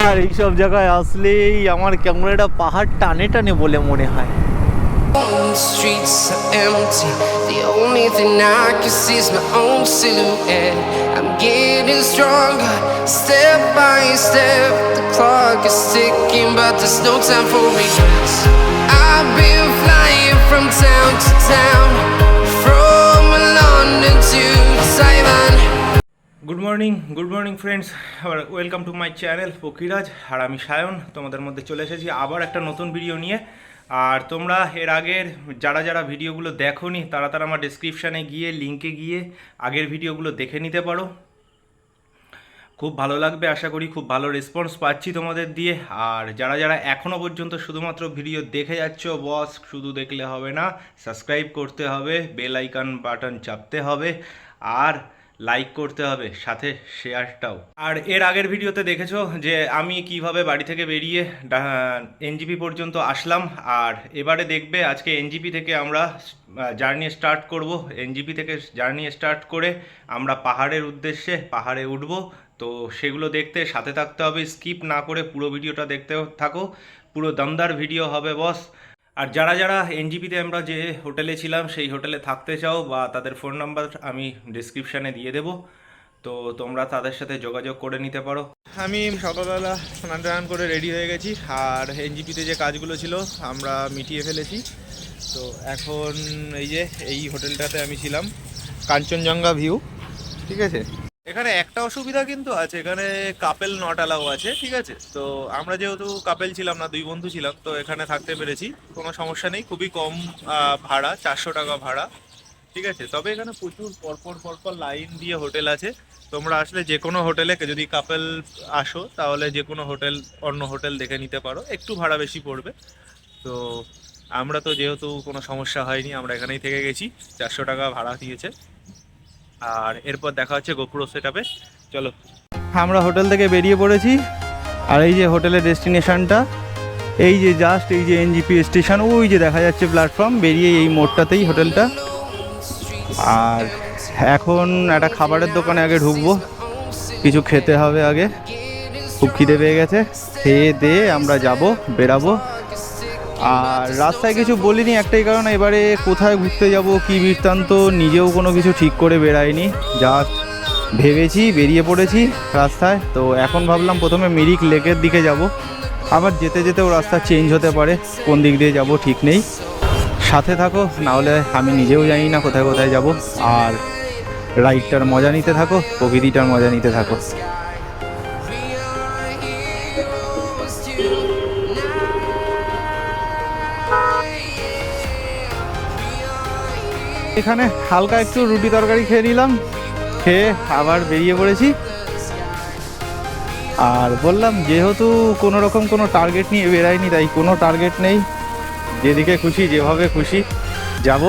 আর এইসব জায়গায় আসলেই আমার কেমন একটা পাহাড় টানে টানে বলে মনে হয়। The streets are empty. The only thing I can see is my own silhouette. I'm getting stronger, step by step. The clock is ticking, but there's no time for regrets. I've been flying from town to town, from London to Taiwan. Good morning friends, welcome to my channel Pakshiraj. আর আমি সায়ন তোমাদের মধ্যে চলে এসেছি আবার একটা নতুন video নিয়ে। আর তোমরা এর আগের যারা ভিডিওগুলো দেখোনি তারা আমার ডেসক্রিপশানে গিয়ে লিঙ্কে গিয়ে আগের ভিডিওগুলো দেখে নিতে পারো। খুব ভালো লাগবে, আশা করি খুব ভালো রেসপন্স পাচ্ছি তোমাদের দিয়ে। আর যারা এখনও পর্যন্ত শুধুমাত্র ভিডিও দেখে যাচ্ছ, বস শুধু দেখলে হবে না, সাবস্ক্রাইব করতে হবে, বেল আইকন বাটন চাপতে হবে, আর লাইক করতে হবে, সাথে শেয়ারটাও। আর এর আগের ভিডিওতে দেখেছো যে আমি কিভাবে বাড়ি থেকে বেরিয়ে এনজিপি পর্যন্ত আসলাম। আর এবারে দেখবে আজকে এনজিপি থেকে আমরা জার্নি স্টার্ট করব। এনজিপি থেকে জার্নি স্টার্ট করে আমরা পাহাড়ের উদ্দেশ্যে পাহাড়ে উঠব। তো সেগুলো দেখতে সাথে থাকতে হবে, স্কিপ না করে পুরো ভিডিওটা দেখতে থাকো, পুরো দমদার ভিডিও হবে বস। আর যারা এনজিপিতে আমরা যে হোটেলে ছিলাম সেই হোটেলে থাকতে চাও বা তাদের ফোন নাম্বার আমি ডিসক্রিপশানে দিয়ে দেবো, তো তোমরা তাদের সাথে যোগাযোগ করে নিতে পারো। আমি সকালবেলা স্নান টান করে রেডি হয়ে গেছি, আর এনজিপিতে যে কাজগুলো ছিল আমরা মিটিয়ে ফেলেছি। তো এখন এই যে এই হোটেলটাতে আমি ছিলাম, কাঞ্চনজঙ্ঘা ভিউ, ঠিক আছে। এখানে একটা অসুবিধা কিন্তু আছে, এখানে কাপেল নট অ্যালাউ আছে, ঠিক আছে। তো আমরা যেহেতু কাপেল ছিলাম না, দুই বন্ধু ছিলাম, তো এখানে থাকতে পেরেছি, কোনো সমস্যা নেই। খুবই কম ভাড়া, 400 টাকা ভাড়া, ঠিক আছে। তবে এখানে প্রচুর পরপর লাইন দিয়ে হোটেল আছে। তোমরা আসলে যে কোনো হোটেলে যদি কাপেল আসো তাহলে যে কোনো হোটেল, অন্য হোটেল দেখে নিতে পারো, একটু ভাড়া বেশি পড়বে। তো আমরা তো যেহেতু কোনো সমস্যা হয়নি, আমরা এখানেই থেকে গেছি, 400 টাকা ভাড়া দিয়েছে। আর এরপর দেখা হচ্ছে গোপুরো সেটআপে, চলো। আমরা হোটেল থেকে বেরিয়ে পড়েছি, আর এই যে হোটেলের ডেস্টিনেশনটা, এই যে জাস্ট এই যে এনজিপি স্টেশন, ওই যে দেখা যাচ্ছে প্ল্যাটফর্ম, বেরিয়ে এই মোড়টাতেই হোটেলটা। আর এখন একটা খাবারের দোকানে আগে ঢুকবো, কিছু খেতে হবে আগে, খুব খিদে পেয়ে গেছে। খেয়ে দিয়ে আমরা বেরাবো। আর রাস্তায় কিছু বলিনি একটাই কারণ, এবারে কোথায় ঘুরতে যাব কী বৃত্তান্ত নিজেও কোনো কিছু ঠিক করে বেরাইনি, জাস্ট ভেবেছি বেরিয়ে পড়েছি রাস্তায়। তো এখন ভাবলাম প্রথমে মিরিক লেকের দিকে যাব, আবার যেতে যেতেও রাস্তা চেঞ্জ হতে পারে, কোন দিক দিয়ে যাব ঠিক নেই। সাথে থাকো, নাহলে আমি নিজেও জানি না কোথায় কোথায় যাব। আর রাইডটার মজা নিতে থাকো, প্রকৃতিটার মজা নিতে থাকো। এখানে হালকা একটু রুটি তরকারি খেয়ে নিলাম, খেয়ে আবার বেরিয়ে পড়েছি। আর বললাম যেহেতু কোনো রকম কোনো টার্গেট নিয়ে বেরাইনি, তাই কোনো টার্গেট নেই, যেদিকে খুশি যেভাবে খুশি যাব।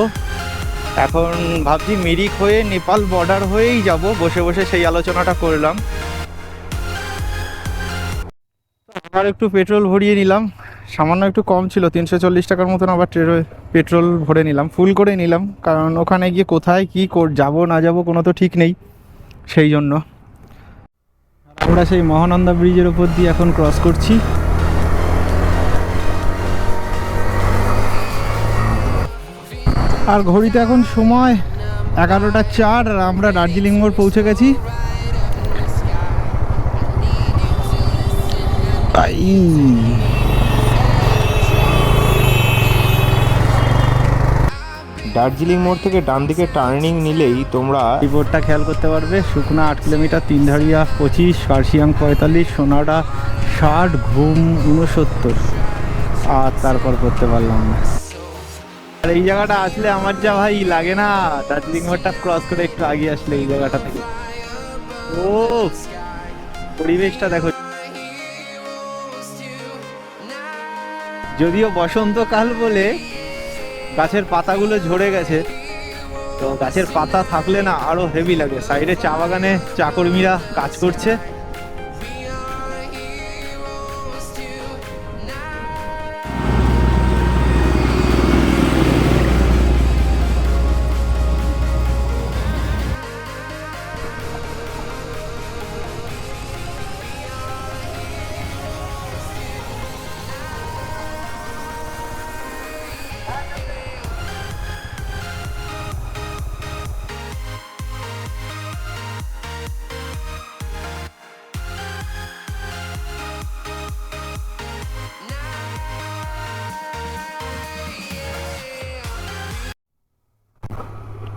এখন ভাবছি মিরিক হয়ে নেপাল বর্ডার হয়েই যাব, বসে বসে সেই আলোচনাটা করলাম। আর একটু পেট্রোল ভরিয়ে নিলাম, সামান্য একটু কম ছিল, 340 টাকার মতন। আবার পেট্রোল ভরে নিলাম, ফুল করে নিলাম, কারণ ওখানে গিয়ে কোথায় কী যাবো না যাবো কোনো তো ঠিক নেই, সেই জন্য। আমরা সেই মহানন্দা ব্রিজের উপর দিয়ে এখন ক্রস করছি। আর ঘড়িতে এখন সময় 11টা 4, আর আমরা দার্জিলিং মোড় পৌঁছে গেছি। তাই দার্জিলিং মোড় থেকে ডান দিকে টার্নিং নিলেই তোমরা এই বোর্ডটা খেয়াল করতে পারবে, শুকনা 8 কিলোমিটার, তিনধারিয়া 25, কার্শিয়াং 45, সোনাডা 60, ঘুম 69। আর তারপর করতে পারলাম না। আর এই জায়গাটা আসলে আমার যা ভাই লাগে না, দার্জিলিং মোড়টা ক্রস করে একটু আগে আসলে এই জায়গাটা থেকে, ও পরিবেশটা দেখো। যদিও বসন্তকাল বলে গাছের পাতাগুলো ঝরে গেছে, তো গাছের পাতা থাকলে না আরো হেভি লাগে। সাইডে চা বাগানে চাকর্মীরা কাজ করছে।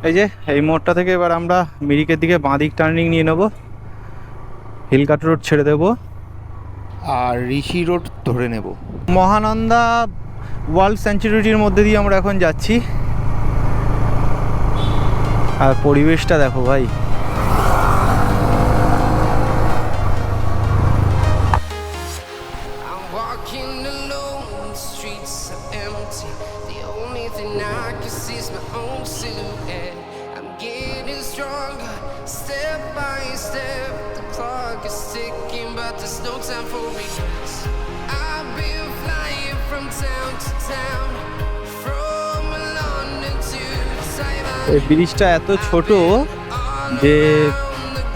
এই যে এই মোড়টা থেকে এবার আমরা মিরিকের দিকে বাঁ দিক টার্নিং নিয়ে নেব, হিলকাট রোড ছেড়ে দেব আর ঋষি রোড ধরে নেব। মহানন্দা ওয়ার্ল্ড স্যাঞ্চুরিটির মধ্যে দিয়ে আমরা এখন যাচ্ছি। আর পরিবেশটা দেখো ভাই, I'm walking alone, the streets are empty. The only thing I can see is my own silhouette. I'm getting stronger, step by step. The clock is ticking, but there's no time for regrets. I've been flying from town to town, from London to Taiwan. এই ব্রিজটা এত ছোট যে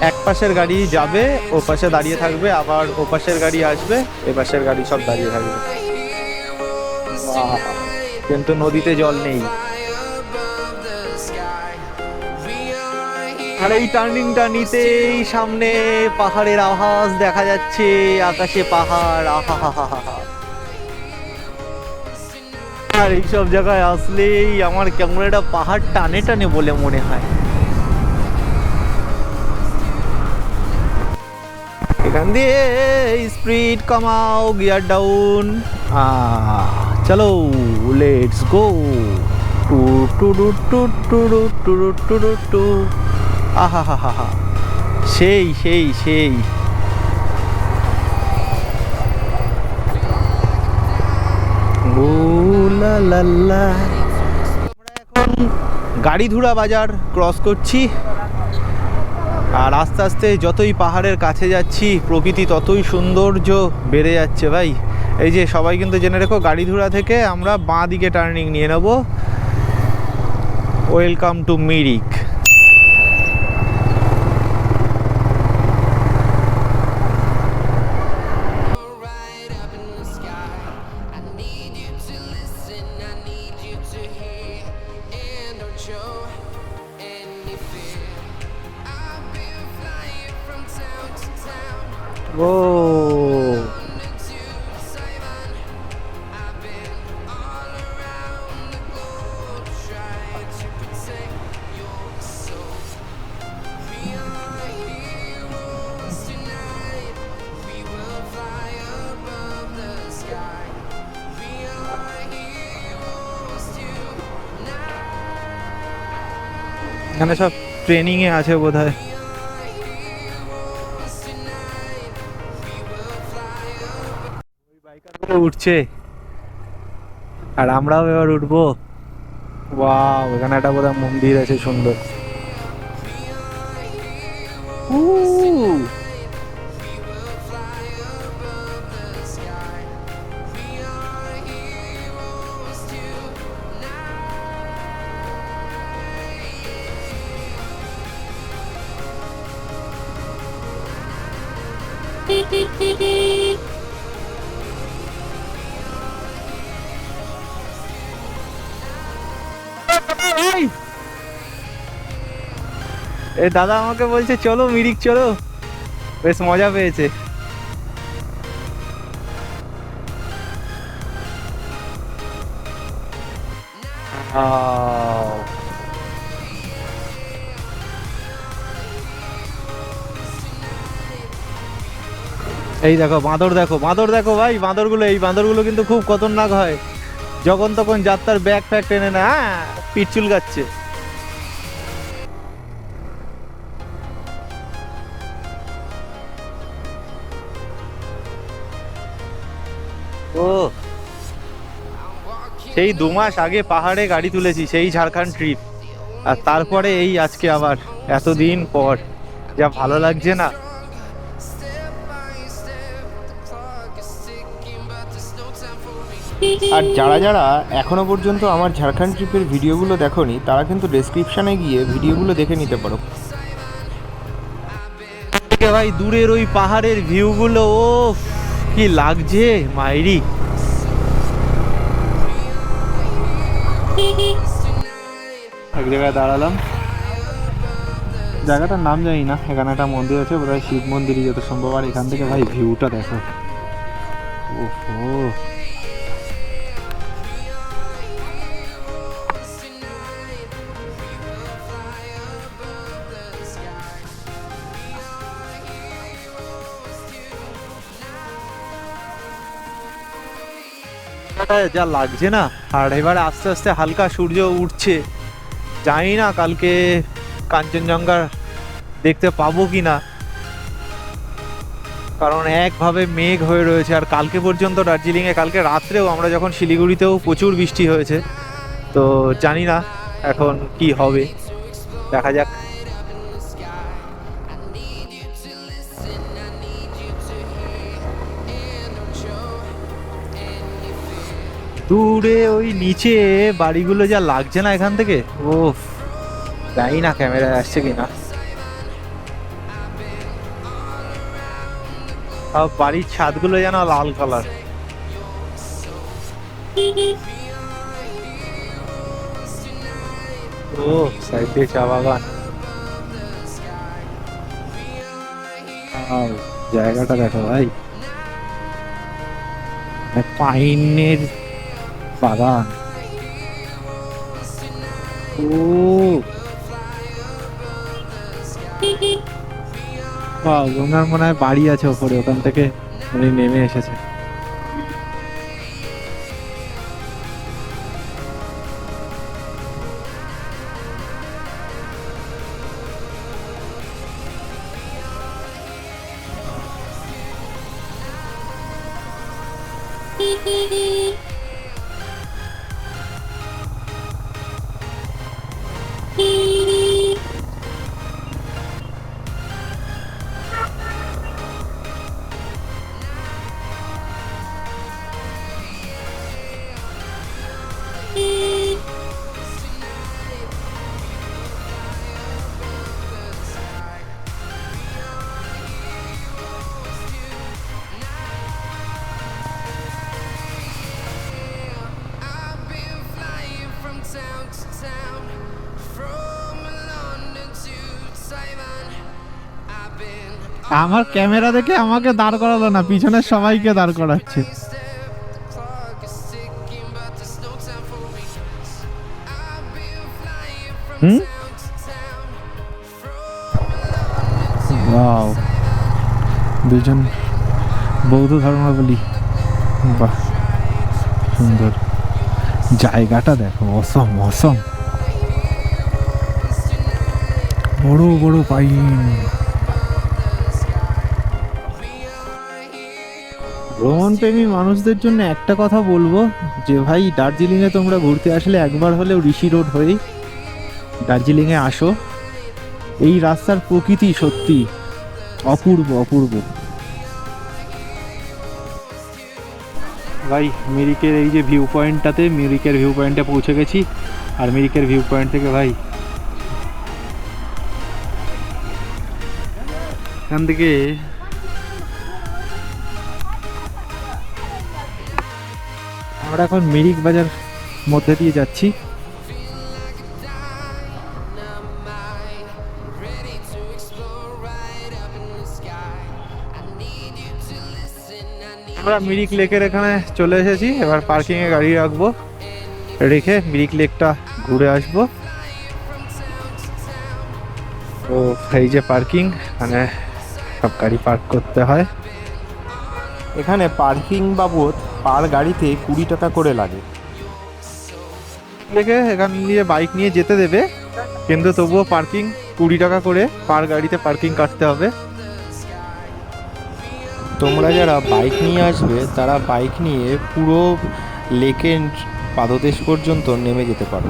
এক পাশের গাড়ি যাবে ও পাশে দাঁড়িয়ে থাকবে, আবার ও পাশের গাড়ি আসবে এ পাশের গাড়ি সব দাঁড়িয়ে থাকবে। কিন্তু নদীতে জল নেই। আর এই টার্নিংটা নিতেই সামনে পাহাড়ের আভাস দেখা যাচ্ছে, আকাশে পাহাড়, আহা হা হা হা। আর এইসব জায়গায় আসলেই আমার কেমন একটা পাহাড় টানে টানে বলে মনে হয়। এখান দিয়ে স্পিড কমাও, গিয়ার ডাউন, চলো let's go to to to to to to to to to. আহা হা হা হা, সেই সেই সেই। ও লা লা লা। আমরা এখন গাড়িধুরা বাজার ক্রস করছি। আর আস্তে আস্তে যতই পাহাড়ের কাছে যাচ্ছি প্রকৃতি ততই সৌন্দর্য বেড়ে যাচ্ছে ভাই। এই যে সবাই কিন্তু জেনে রেখো, গাড়িধুরা থেকে আমরা বাঁ দিকে টার্নিং নিয়ে নেব। Welcome to Mirik. Right up in the sky. I need you to listen, I need you to hear, and don't show any fear. I've been flying from town to town, ও London to Taiwan. I've been all around the globe trying to protect your soul. We are heroes tonight. We will fly above the sky. We are heroes tonight. এখানে সব ট্রেনিংয়ে আছে বোধহয়। ওই বাইকারগুলো উঠছে আর আমরাও এবার উঠবো। ওয়াও, এখানে একটা বোধহয় মন্দির আছে সুন্দর। এ দাদা আমাকে বলছে চলো মিরিক চলো, বেশ মজা পেয়েছে। এই দেখো বাঁদর, দেখো বাঁদর, দেখো ভাই বাঁদরগুলো, এই বাঁদরগুলো কিন্তু খুব খতরনাক হয়। যখন তখন যাত্রার ব্যাগ ফ্যাগ টেনে না, পিঠ চুলকাচ্ছে। ও সেই 2 মাস আগে পাহাড়ে গাড়ি তুলেছি, সেই ঝাড়খণ্ড ট্রিপ, আর তারপরে এই আজকে আবার এতদিন পর, যা ভালো লাগছে না। আর যারা যারা এখনো পর্যন্ত আমার ঝাড়খণ্ড ট্রিপের ভিডিওগুলো দেখোনি তারা কিন্তু ডেসক্রিপশনে গিয়ে ভিডিওগুলো দেখে নিতে পারো। ভাই দূরের ওই পাহাড়ের ভিউগুলো, ও কি লাগছে মাইরি। এক জায়গায় দাঁড়ালাম, জায়গাটার নাম জানি না, এখানে একটা মন্দির আছে বোধহয় শিব মন্দিরই যত সম্ভব। আর এখান থেকে ভাই ভিউটা দেখো, ওহো। যা লাগছে না, আর এবারে আস্তে আস্তে হালকা সূর্য উঠছে। জানি না কালকে কাঞ্চনজঙ্ঘা দেখতে পাবো কি না, কারণ একভাবে মেঘ হয়ে রয়েছে। আর কালকে পর্যন্ত দার্জিলিংয়ে, কালকে রাত্রেও আমরা যখন শিলিগুড়িতেও প্রচুর বৃষ্টি হয়েছে। তো জানি না এখন কি হবে, দেখা যাক। দূরে ওই নিচে বাড়িগুলো যা লাগছে না এখান থেকে, ও জানি না ক্যামেরায় আসছে কিনা। সব বাড়ির ছাদগুলো যেন লাল কালার। ও সাইড দিয়ে চা বাগান। জায়গাটা দেখো ভাই, পাইনের বাগান। ও ওনার মনে হয় বাড়ি আছে ওপরে, ওখান থেকে উনি নেমে এসেছে। আমার ক্যামেরা দেখে আমাকে দাঁড় করালো না, পিছনের সবাইকে দাঁড় করাচ্ছে। ওয়াও, দুজন বৌদ্ধ ধর্মাবলম্বী। বাহ সুন্দর জায়গাটা দেখো, অসম অসম, বড় বড় পাইন। ভ্রমণপ্রেমী মানুষদের জন্য একটা কথা বলবো যে ভাই, দার্জিলিংয়ে তোমরা ঘুরতে আসলে একবার হলেও ঋষি রোড হয়েই দার্জিলিংয়ে আসো। এই রাস্তার প্রকৃতি সত্যি অপূর্ব অপূর্ব। ভাই মিরিকের এই যে ভিউ পয়েন্টটাতে, মিরিকের ভিউ পয়েন্টে পৌঁছে গেছি। আর মিরিকের ভিউ পয়েন্ট থেকে ভাই এখান থেকে আমরা এখন মিরিক বাজার মধ্যে দিয়ে যাচ্ছি। আমরা মিরিক লেকের এখানে চলে এসেছি। এবার পার্কিংয়ে গাড়ি রাখবো, রেখে মিরিক লেকটা ঘুরে আসবো। তো এই যে পার্কিং, মানে সব গাড়ি পার্ক করতে হয়। এখানে পার্কিং বাবদ পার গাড়িতে 20 টাকা করে লাগে। লেকে এখান দিয়ে বাইক নিয়ে যেতে দেবে, কিন্তু তবুও পার্কিং 20 টাকা করে পার গাড়িতে পার্কিং কাটতে হবে। তোমরা যারা বাইক নিয়ে আসবে তারা বাইক নিয়ে পুরো লেকের পাদদেশ পর্যন্ত নেমে যেতে পারো।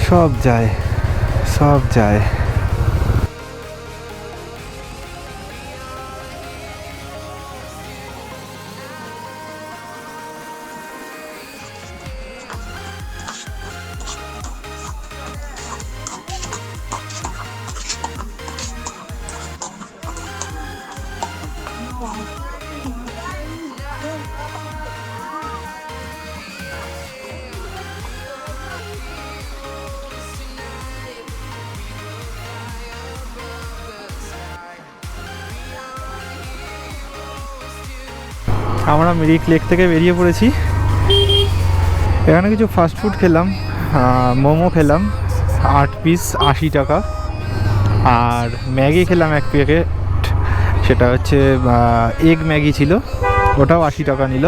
সব যায়, সব যায়। আমরা মিরিক লেক থেকে বেরিয়ে পড়েছি। এখানে কিছু ফাস্টফুড খেলাম, মোমো খেলাম 8 পিস 80 টাকা, আর ম্যাগি খেলাম 1 প্যাকেট, সেটা হচ্ছে এগ ম্যাগি ছিল, ওটাও 80 টাকা নিল।